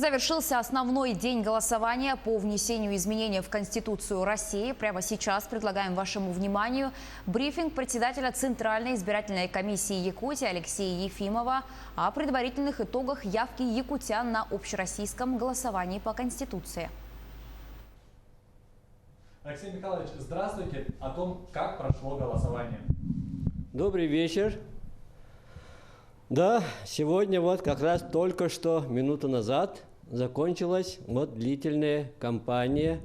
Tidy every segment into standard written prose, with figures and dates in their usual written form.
Завершился основной день голосования по внесению изменений в Конституцию России. Прямо сейчас предлагаем вашему вниманию брифинг председателя Центральной избирательной комиссии Якутии Алексея Ефимова о предварительных итогах явки якутян на общероссийском голосовании по Конституции. Алексей Михайлович, здравствуйте. О том, как прошло голосование. Добрый вечер. Да, сегодня вот как раз только что, минуту назад, закончилась вот длительная кампания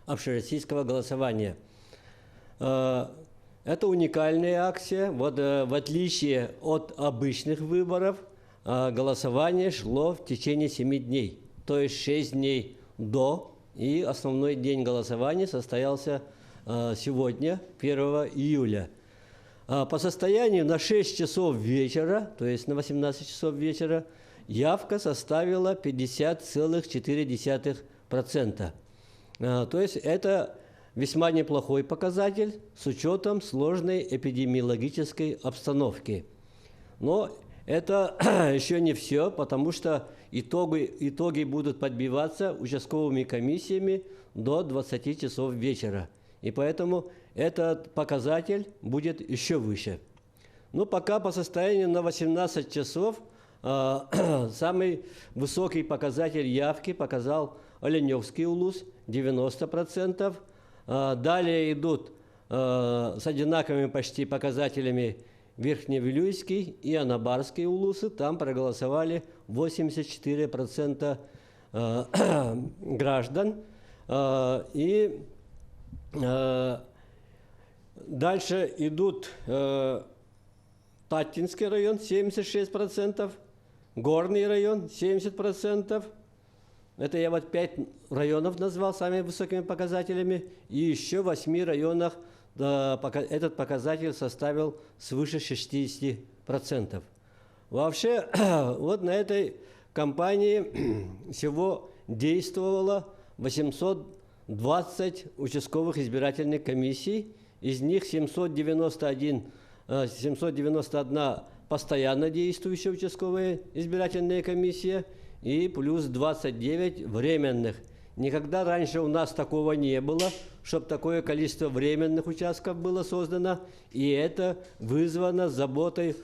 общероссийского голосования. Это уникальная акция. Вот в отличие от обычных выборов, голосование шло в течение 7 дней. То есть 6 дней до, и основной день голосования состоялся сегодня, 1 июля. По состоянию на 6 часов вечера, то есть на 18 часов вечера, явка составила 50,4%. То есть это весьма неплохой показатель с учетом сложной эпидемиологической обстановки. Но это еще не все, потому что итоги будут подбиваться участковыми комиссиями до 20 часов вечера. И поэтому этот показатель будет еще выше. Но пока по состоянию на 18 часов самый высокий показатель явки показал Оленевский улус – 90%. Далее идут с одинаковыми почти показателями Верхневилюйский и Анабарский улусы. Там проголосовали 84% граждан. И дальше идут Татинский район 76%, Горный район 70%. Это я вот 5 районов назвал самыми высокими показателями. И еще в 8 районах этот показатель составил свыше 60%. Вообще, вот на этой кампании всего действовало 820 участковых избирательных комиссий, из них 791 постоянно действующая участковая избирательная комиссия и плюс 29 временных. Никогда раньше у нас такого не было, чтобы такое количество временных участков было создано, и это вызвано заботой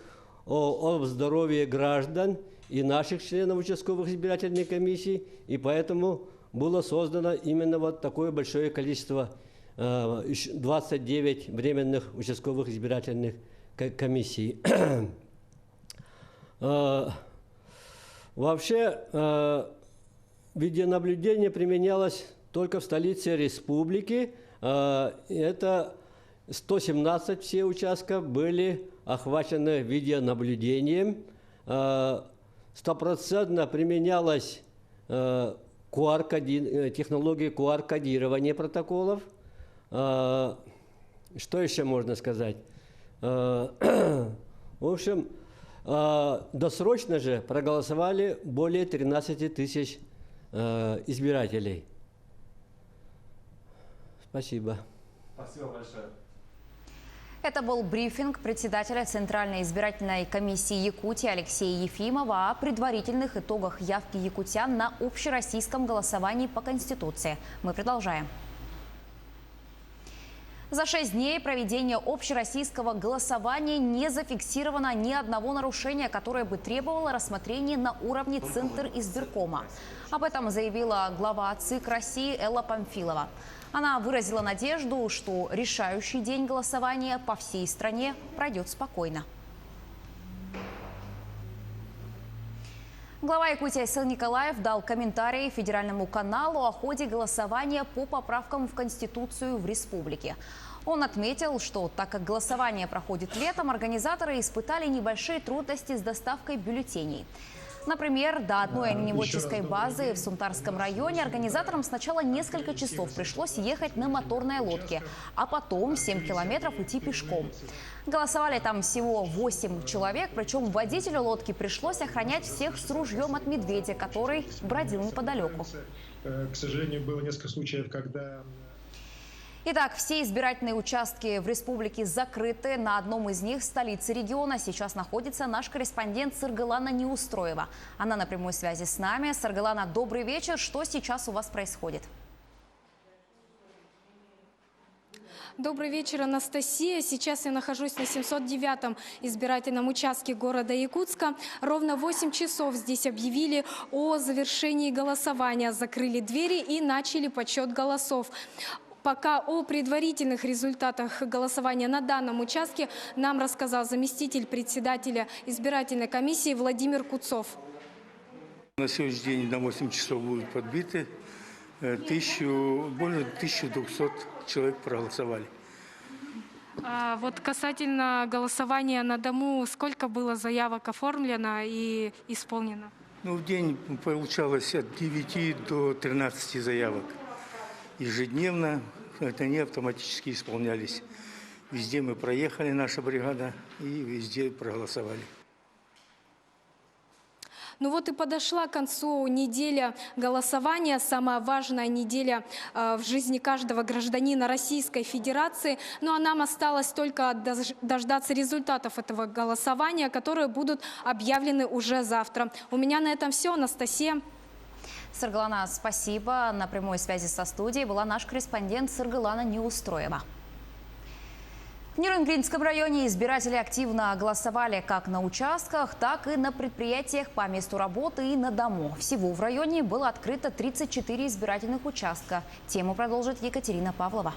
о здоровье граждан и наших членов участковых избирательных комиссий, и поэтому было создано именно вот такое большое количество 29 временных участковых избирательных комиссий. Вообще, видеонаблюдение применялось только в столице республики. Это 117 все участков были охвачены видеонаблюдением. 100% применялась технология QR-кодирования протоколов. Что еще можно сказать? В общем, досрочно же проголосовали более 13 тысяч избирателей. Спасибо. Спасибо большое. Это был брифинг председателя Центральной избирательной комиссии Якутии Алексея Ефимова о предварительных итогах явки якутян на общероссийском голосовании по Конституции. Мы продолжаем. За 6 дней проведения общероссийского голосования не зафиксировано ни одного нарушения, которое бы требовало рассмотрения на уровне Центризбиркома. Об этом заявила глава ЦИК России Элла Памфилова. Она выразила надежду, что решающий день голосования по всей стране пройдет спокойно. Глава Якутии Айсыл Николаев дал комментарий федеральному каналу о ходе голосования по поправкам в Конституцию в республике. Он отметил, что так как голосование проходит летом, организаторы испытали небольшие трудности с доставкой бюллетеней. Например, до одной оленеводческой базы в Сунтарском районе организаторам сначала несколько часов пришлось ехать на моторной лодке, а потом 7 километров идти пешком. Голосовали там всего 8 человек, причем водителю лодки пришлось охранять всех с ружьем от медведя, который бродил неподалеку. К сожалению, было несколько случаев, когда Итак, все избирательные участки в республике закрыты. На одном из них, столице региона, сейчас находится наш корреспондент Саргалана Неустроева. Она на прямой связи с нами. Саргалана, добрый вечер. Что сейчас у вас происходит? Добрый вечер, Анастасия. Сейчас я нахожусь на 709-м избирательном участке города Якутска. Ровно 8 часов здесь объявили о завершении голосования. Закрыли двери и начали подсчет голосов. Пока о предварительных результатах голосования на данном участке нам рассказал заместитель председателя избирательной комиссии Владимир Куцов. На сегодняшний день на 8 часов будут подбиты. Более 1200 человек проголосовали. А вот касательно голосования на дому, сколько было заявок оформлено и исполнено? В день получалось от 9 до 13 заявок. Ежедневно они автоматически исполнялись. Везде мы проехали, наша бригада, и везде проголосовали. Ну вот и подошла к концу неделя голосования, самая важная неделя в жизни каждого гражданина Российской Федерации. Ну а нам осталось только дождаться результатов этого голосования, которые будут объявлены уже завтра. У меня на этом все, Анастасия. Саргалана, спасибо. На прямой связи со студией была наш корреспондент Саргалана Неустроева. В Нерюнгринском районе избиратели активно голосовали как на участках, так и на предприятиях по месту работы и на дому. Всего в районе было открыто 34 избирательных участка. Тему продолжит Екатерина Павлова.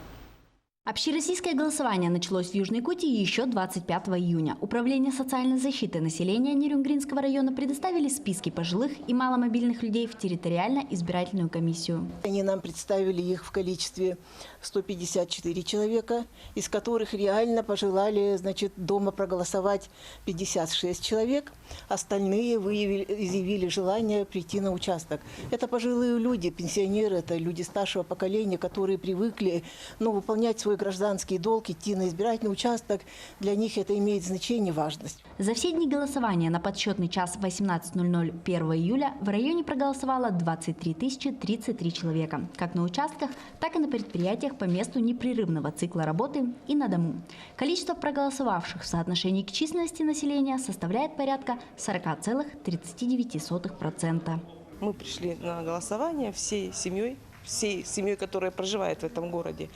Общероссийское голосование началось в Южной Якутии еще 25 июня. Управление социальной защиты населения Нерюнгринского района предоставили списки пожилых и маломобильных людей в территориально-избирательную комиссию. Они нам представили их в количестве 154 человека, из которых реально пожелали, дома проголосовать 56 человек. Остальные изъявили желание прийти на участок. Это пожилые люди, пенсионеры, это люди старшего поколения, которые привыкли выполнять свой гражданский долг, идти на избирательный участок. Для них это имеет значение, важность. За все дни голосования на подсчетный час 18:00 1 июля в районе проголосовало 23 033 человека, как на участках, так и на предприятиях по месту непрерывного цикла работы и на дому. Количество проголосовавших в соотношении к численности населения составляет порядка 40,39%. Мы пришли на голосование всей семьей, которая проживает в этом городе.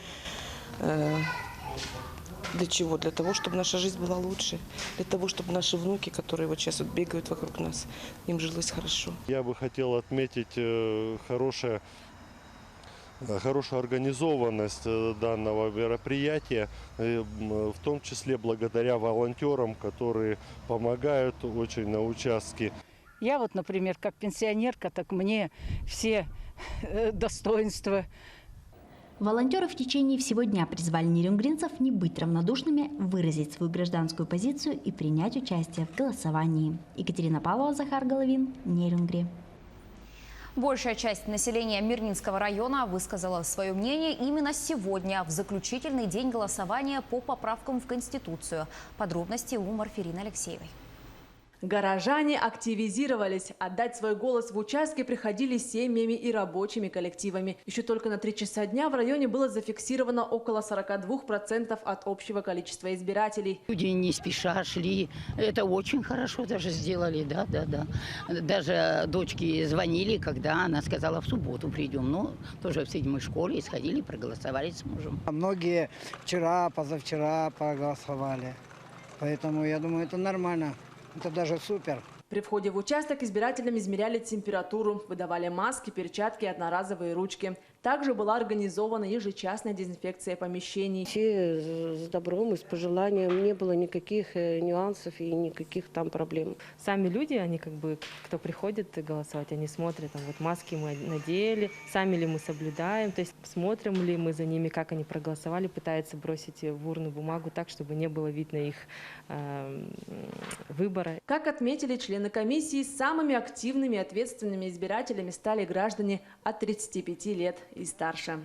Для чего? Для того, чтобы наша жизнь была лучше. Для того, чтобы наши внуки, которые вот сейчас бегают вокруг нас, им жилось хорошо. Я бы хотел отметить хорошую организованность данного мероприятия, в том числе благодаря волонтерам, которые помогают очень на участке. Я например, как пенсионерка, так мне все достоинства. Волонтеры в течение всего дня призвали нерюнгринцев не быть равнодушными, выразить свою гражданскую позицию и принять участие в голосовании. Екатерина Павлова, Захар Головин, Нерюнгри. Большая часть населения Мирнинского района высказала свое мнение именно сегодня, в заключительный день голосования по поправкам в Конституцию. Подробности у Марфирины Алексеевой. Горожане активизировались. Отдать свой голос в участке приходили семьями и рабочими коллективами. Еще только на 3 часа дня в районе было зафиксировано около 42% от общего количества избирателей. Люди не спеша шли. Это очень хорошо даже сделали, да. Даже дочки звонили, когда она сказала, в субботу придем. Тоже в 7-й школе сходили, проголосовали с мужем. Многие вчера, позавчера проголосовали. Поэтому я думаю, это нормально. Это даже супер. При входе в участок избирателям измеряли температуру, выдавали маски, перчатки и одноразовые ручки. Также была организована ежечасная дезинфекция помещений. Все с добром и с пожеланием, не было никаких нюансов и никаких там проблем. Сами люди, они кто приходит голосовать, они смотрят, маски мы надели, сами ли мы соблюдаем, то есть смотрим ли мы за ними, как они проголосовали, пытаются бросить в урну бумагу так, чтобы не было видно их выбора. Как отметили члены комиссии, самыми активными и ответственными избирателями стали граждане от 35 лет и старше.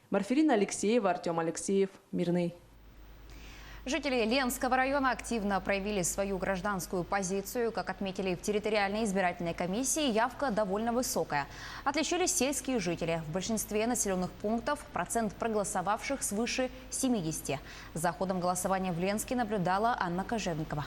Марфирина Алексеева, Артем Алексеев, Мирный. Жители Ленского района активно проявили свою гражданскую позицию. Как отметили в территориальной избирательной комиссии, явка довольно высокая. Отличились сельские жители. В большинстве населенных пунктов процент проголосовавших свыше 70. За ходом голосования в Ленске наблюдала Анна Кожевникова.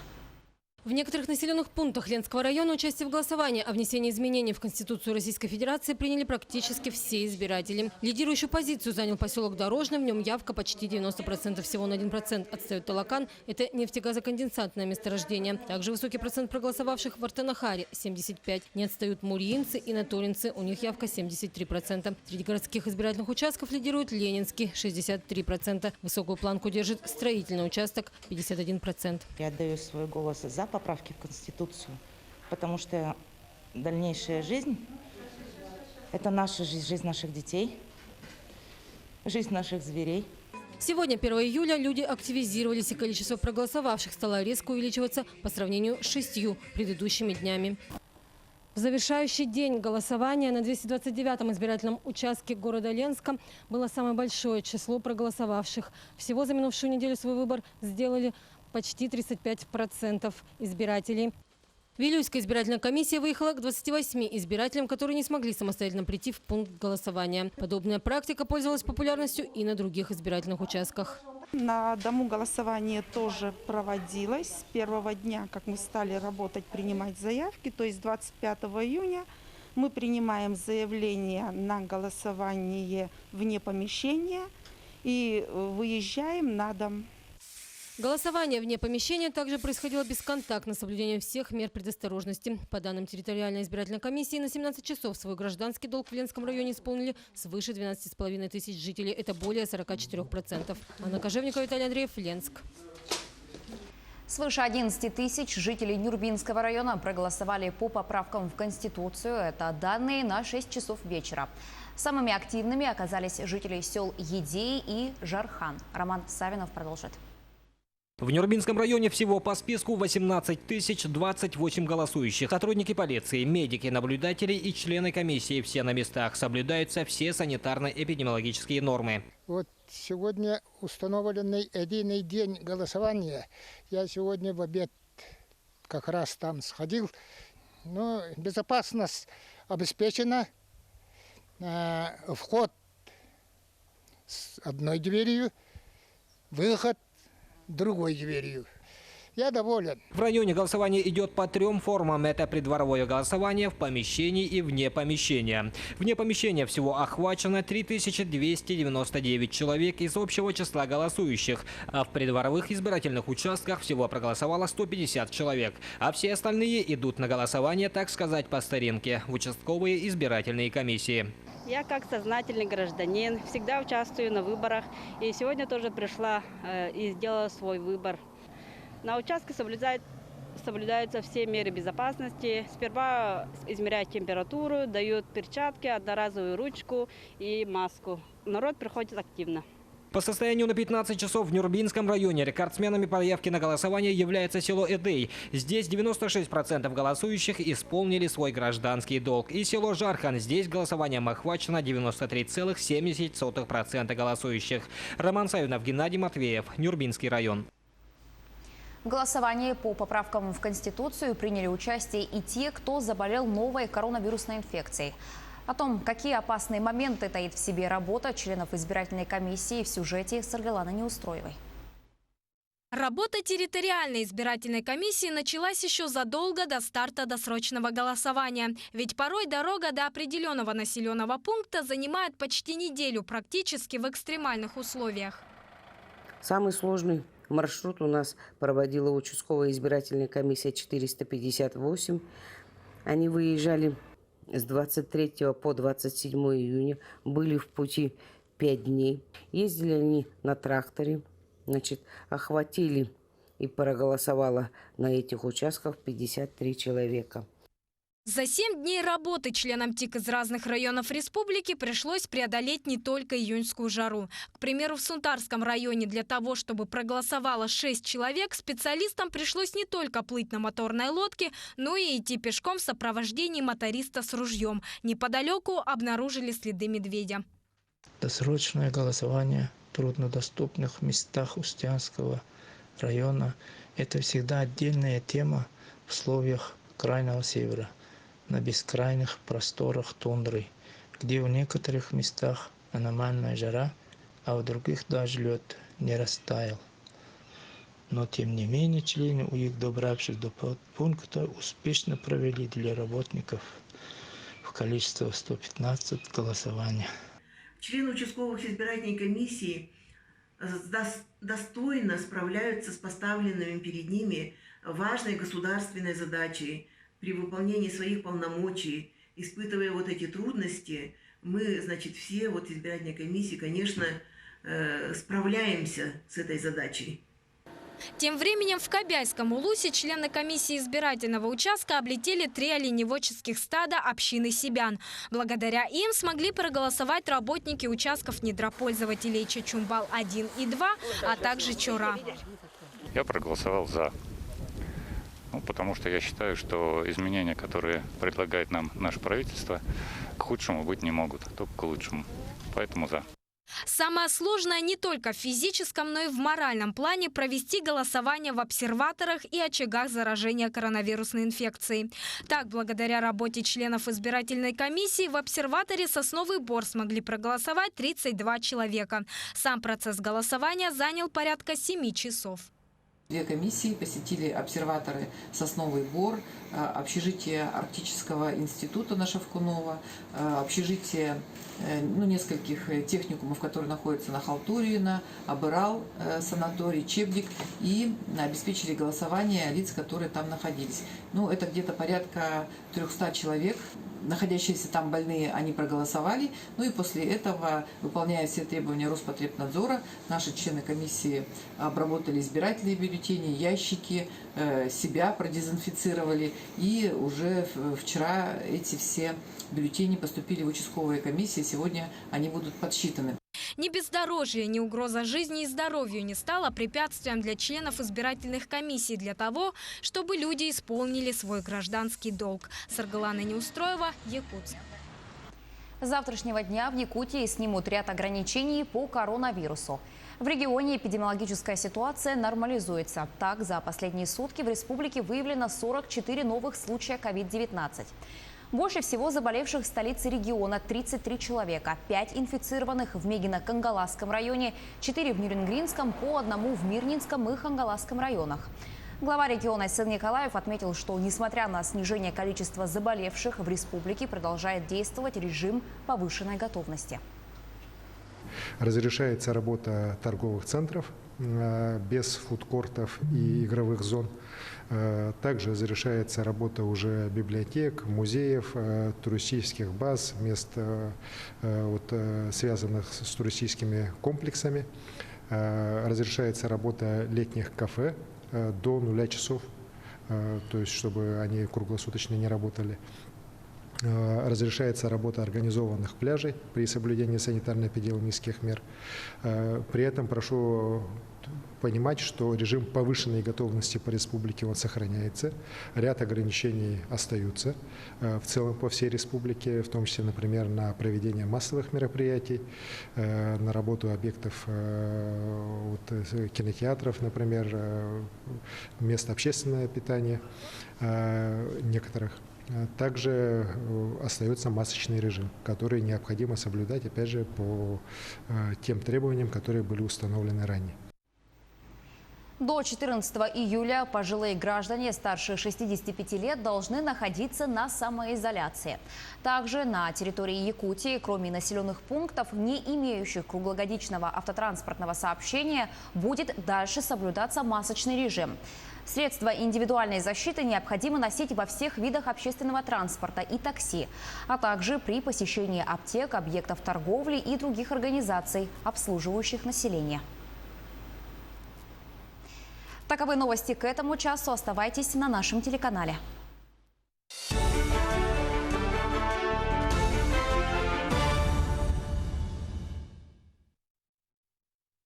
В некоторых населенных пунктах Ленского района участие в голосовании о внесении изменений в Конституцию Российской Федерации приняли практически все избиратели. Лидирующую позицию занял поселок Дорожный, в нем явка почти 90%, всего на 1% отстает Талакан. Это нефтегазоконденсатное месторождение. Также высокий процент проголосовавших в Артанахаре – 75%. Не отстают мурьинцы и натуринцы, у них явка 73%. Среди городских избирательных участков лидирует Ленинский – 63%. Высокую планку держит строительный участок – 51%. Я отдаю свой голос за поправки в Конституцию, потому что дальнейшая жизнь – это наша жизнь, жизнь наших детей, жизнь наших зверей. Сегодня, 1 июля, люди активизировались, и количество проголосовавших стало резко увеличиваться по сравнению с 6 предыдущими днями. В завершающий день голосования на 229-м избирательном участке города Ленска было самое большое число проголосовавших. Всего за минувшую неделю свой выбор сделали почти 35% избирателей. Вилюйская избирательная комиссия выехала к 28 избирателям, которые не смогли самостоятельно прийти в пункт голосования. Подобная практика пользовалась популярностью и на других избирательных участках. На дому голосование тоже проводилось. С первого дня, как мы стали работать, принимать заявки, то есть 25 июня, мы принимаем заявление на голосование вне помещения и выезжаем на дом. Голосование вне помещения также происходило бесконтактно, с соблюдением всех мер предосторожности. По данным территориальной избирательной комиссии, на 17 часов свой гражданский долг в Ленском районе исполнили свыше 12,5 тысяч жителей. Это более 44%. Анна Кожевникова, Виталий Андреев, Ленск. Свыше 11 тысяч жителей Нюрбинского района проголосовали по поправкам в Конституцию. Это данные на 6 часов вечера. Самыми активными оказались жители сел Едей и Жархан. Роман Савинов продолжит. В Нюрбинском районе всего по списку 18 028 голосующих. Сотрудники полиции, медики, наблюдатели и члены комиссии все на местах. Соблюдаются все санитарно-эпидемиологические нормы. Вот сегодня установленный единый день голосования. Я сегодня в обед как раз там сходил. Но безопасность обеспечена. Вход с одной дверью, выход другой дверью. Я доволен. В районе голосование идет по 3 формам. Это преддворовое голосование в помещении и вне помещения. Вне помещения всего охвачено 3299 человек из общего числа голосующих. А в преддворовых избирательных участках всего проголосовало 150 человек. А все остальные идут на голосование, так сказать, по старинке, в участковые избирательные комиссии. Я как сознательный гражданин всегда участвую на выборах. И сегодня тоже пришла и сделала свой выбор. На участке соблюдаются все меры безопасности. Сперва измеряют температуру, дают перчатки, одноразовую ручку и маску. Народ приходит активно. По состоянию на 15 часов в Нюрбинском районе рекордсменами по явке на голосование является село Эдей. Здесь 96% голосующих исполнили свой гражданский долг. И село Жархан. Здесь голосованием охвачено 93,70% голосующих. Роман Савинов, Геннадий Матвеев, Нюрбинский район. В голосовании по поправкам в Конституцию приняли участие и те, кто заболел новой коронавирусной инфекцией. О том, какие опасные моменты таит в себе работа членов избирательной комиссии, в сюжете с Аргаланой Неустроевой. Работа территориальной избирательной комиссии началась еще задолго до старта досрочного голосования. Ведь порой дорога до определенного населенного пункта занимает почти неделю, практически в экстремальных условиях. Самый сложный маршрут у нас проводила участковая избирательная комиссия 458. Они выезжали с 23 по 27 июня, были в пути 5 дней. Ездили они на тракторе, охватили и проголосовало на этих участках 53 человека. За 7 дней работы членам ТИК из разных районов республики пришлось преодолеть не только июньскую жару. К примеру, в Сунтарском районе для того, чтобы проголосовало 6 человек, специалистам пришлось не только плыть на моторной лодке, но и идти пешком в сопровождении моториста с ружьем. Неподалеку обнаружили следы медведя. Досрочное голосование в труднодоступных местах Устьянского района – это всегда отдельная тема в условиях крайнего севера, на бескрайних просторах тундры, где в некоторых местах аномальная жара, а в других даже лед не растаял. Но тем не менее члены УИК, добравшись до пункта, успешно провели для работников в количестве 115 голосований. Члены участковых избирательной комиссии достойно справляются с поставленными перед ними важной государственной задачей при выполнении своих полномочий. Испытывая вот эти трудности, мы, значит, все вот избирательной комиссии, конечно, справляемся с этой задачей. Тем временем в Кобяйском улусе члены комиссии избирательного участка облетели 3 оленеводческих стада общины Сибян. Благодаря им смогли проголосовать работники участков недропользователей Чачумбал-1 и 2, а также Чора. Я проголосовал «за». Потому что я считаю, что изменения, которые предлагает нам наше правительство, к худшему быть не могут, только к лучшему. Поэтому «за». Самое сложное не только в физическом, но и в моральном плане провести голосование в обсерваторах и очагах заражения коронавирусной инфекцией. Так, благодаря работе членов избирательной комиссии в обсерваторе Сосновый Бор смогли проголосовать 32 человека. Сам процесс голосования занял порядка 7 часов. 2 комиссии посетили обсерваторы Сосновый Бор, общежитие Арктического института на Шевкунова, общежитие нескольких техникумов, которые находятся на Халтурина, Абырал, санаторий, Чебдик, и обеспечили голосование лиц, которые там находились. Это где-то порядка 300 человек. Находящиеся там больные, они проголосовали. И после этого, выполняя все требования Роспотребнадзора, наши члены комиссии обработали избирательные бюллетени, ящики, себя продезинфицировали. И уже вчера эти все бюллетени поступили в участковые комиссии. Сегодня они будут подсчитаны. Ни бездорожье, ни угроза жизни и здоровью не стало препятствием для членов избирательных комиссий для того, чтобы люди исполнили свой гражданский долг. Саргалана Неустроева, Якутск. С завтрашнего дня в Якутии снимут ряд ограничений по коронавирусу. В регионе эпидемиологическая ситуация нормализуется. Так, за последние сутки в республике выявлено 44 новых случая COVID-19. Больше всего заболевших в столице региона – 33 человека, 5 инфицированных в Мегино-Кангаласском районе, 4 в Нюрнбергском, по 1 в Мирнинском и Хангаласском районах. Глава региона Сэн Николаев отметил, что несмотря на снижение количества заболевших, в республике продолжает действовать режим повышенной готовности. Разрешается работа торговых центров без фудкортов и игровых зон. Также разрешается работа уже библиотек, музеев, туристических баз, мест, связанных с туристическими комплексами. Разрешается работа летних кафе до 0 часов, то есть чтобы они круглосуточно не работали. Разрешается работа организованных пляжей при соблюдении санитарно-эпидемиологических мер. При этом прошу понимать, что режим повышенной готовности по республике он сохраняется. Ряд ограничений остаются в целом по всей республике, в том числе, например, на проведение массовых мероприятий, на работу объектов кинотеатров, например, мест общественного питания некоторых. Также остается масочный режим, который необходимо соблюдать, опять же, по тем требованиям, которые были установлены ранее. До 14 июля пожилые граждане старше 65 лет должны находиться на самоизоляции. Также на территории Якутии, кроме населенных пунктов, не имеющих круглогодичного автотранспортного сообщения, будет дальше соблюдаться масочный режим. Средства индивидуальной защиты необходимо носить во всех видах общественного транспорта и такси, а также при посещении аптек, объектов торговли и других организаций, обслуживающих население. Таковы новости к этому часу. Оставайтесь на нашем телеканале.